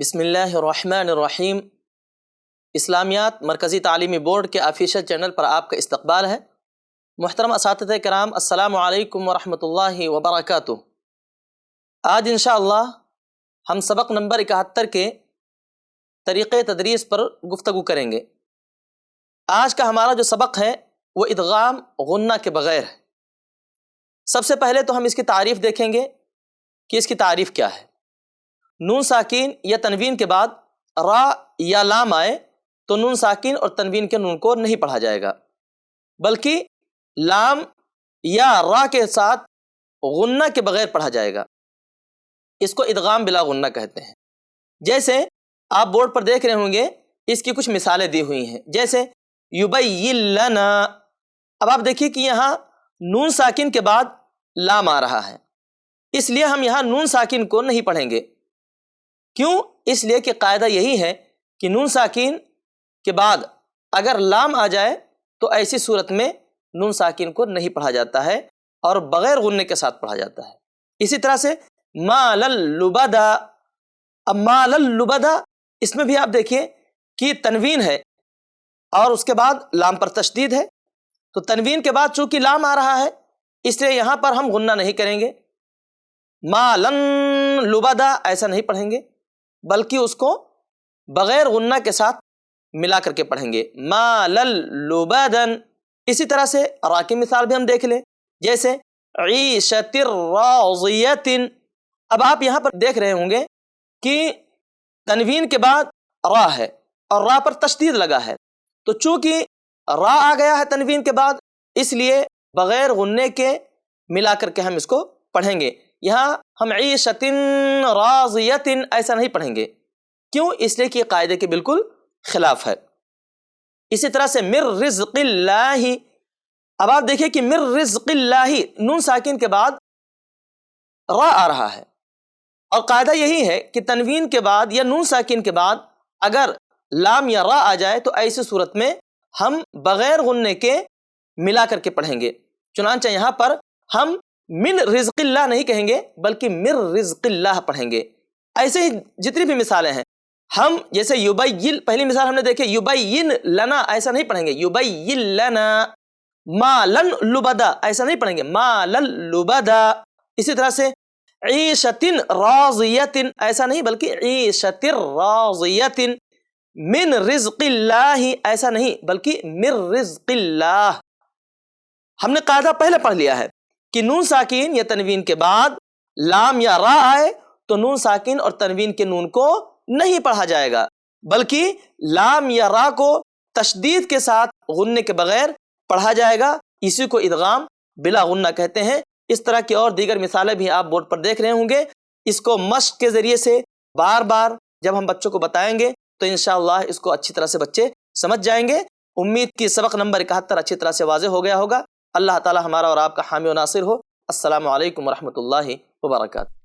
بسم اللہ الرحمن الرحیم۔ اسلامیات مرکزی تعلیمی بورڈ کے آفیشیل چینل پر آپ کا استقبال ہے۔ محترم اساتذہ کرام، السلام علیکم ورحمۃ اللہ وبرکاتہ۔ آج انشاءاللہ ہم سبق نمبر 71 کے طریقۂ تدریس پر گفتگو کریں گے۔ آج کا ہمارا جو سبق ہے وہ ادغام غنہ کے بغیر ہے۔ سب سے پہلے تو ہم اس کی تعریف دیکھیں گے کہ اس کی تعریف کیا ہے۔ نون ساکین یا تنوین کے بعد را یا لام آئے تو نون ساکین اور تنوین کے نون کو نہیں پڑھا جائے گا، بلکہ لام یا را کے ساتھ غنہ کے بغیر پڑھا جائے گا۔ اس کو ادغام بلا غنہ کہتے ہیں۔ جیسے آپ بورڈ پر دیکھ رہے ہوں گے، اس کی کچھ مثالیں دی ہوئی ہیں، جیسے یبین لنا۔ اب آپ دیکھیے کہ یہاں نون ساکن کے بعد لام آ رہا ہے، اس لیے ہم یہاں نون ساکن کو نہیں پڑھیں گے۔ کیوں؟ اس لیے کہ قاعدہ یہی ہے کہ نون ساکین کے بعد اگر لام آ جائے تو ایسی صورت میں نون ساکین کو نہیں پڑھا جاتا ہے اور بغیر غننے کے ساتھ پڑھا جاتا ہے۔ اسی طرح سے مال اللبدا۔ اب مال اللبدا، اس میں بھی آپ دیکھیے کہ تنوین ہے اور اس کے بعد لام پر تشدید ہے، تو تنوین کے بعد چونکہ لام آ رہا ہے اس لیے یہاں پر ہم غنہ نہیں کریں گے۔ مالن لبدا ایسا نہیں پڑھیں گے، بلکہ اس کو بغیر غنہ کے ساتھ ملا کر کے پڑھیں گے، مال لبدن۔ اسی طرح سے را کی مثال بھی ہم دیکھ لیں، جیسے عیشت راضیت۔ اب آپ یہاں پر دیکھ رہے ہوں گے کہ تنوین کے بعد را ہے اور را پر تشدید لگا ہے، تو چونکہ را آ گیا ہے تنوین کے بعد اس لیے بغیر غننے کے ملا کر کے ہم اس کو پڑھیں گے۔ یہاں ہم عیشت راضیت ایسا نہیں پڑھیں گے۔ کیوں؟ اس لیے کہ یہ قاعدے کے بالکل خلاف ہے۔ اسی طرح سے من رزق اللہ۔ اب آپ دیکھیں کہ من رزق اللہ، نون ساکن کے بعد را آ رہا ہے اور قاعدہ یہی ہے کہ تنوین کے بعد یا نون ساکن کے بعد اگر لام یا را آ جائے تو ایسی صورت میں ہم بغیر غننے کے ملا کر کے پڑھیں گے۔ چنانچہ یہاں پر ہم من رزق اللہ نہیں کہیں گے بلکہ من رزق اللہ پڑھیں گے۔ ایسے ہی جتنی بھی مثالیں ہیں، ہم جیسے یبین، پہلی مثال ہم نے دیکھے یبین لنا، ایسا نہیں پڑھیں گے، یبین لنا۔ مالن لبدا، ایسا نہیں پڑھیں گے، مالن لبدا۔ اسی طرح سے عیشت راضیت، ایسا نہیں بلکہ عیشت راضیت۔ من رزق اللہ، ایسا نہیں بلکہ من رزق اللہ۔ ہم نے قاعدہ پہلے پڑھ لیا ہے کہ نون ساکین یا تنوین کے بعد لام یا را آئے تو نون ساکین اور تنوین کے نون کو نہیں پڑھا جائے گا، بلکہ لام یا را کو تشدید کے ساتھ غننے کے بغیر پڑھا جائے گا۔ اسی کو ادغام بلا غنہ کہتے ہیں۔ اس طرح کی اور دیگر مثالیں بھی آپ بورڈ پر دیکھ رہے ہوں گے۔ اس کو مشق کے ذریعے سے بار بار جب ہم بچوں کو بتائیں گے تو انشاءاللہ اس کو اچھی طرح سے بچے سمجھ جائیں گے۔ امید کی سبق نمبر 71 اچھی طرح سے واضح ہو گیا ہوگا۔ اللہ تعالی ہمارا اور آپ کا حامی و ناصر ہو۔ السلام علیکم ورحمۃ اللہ وبرکاتہ۔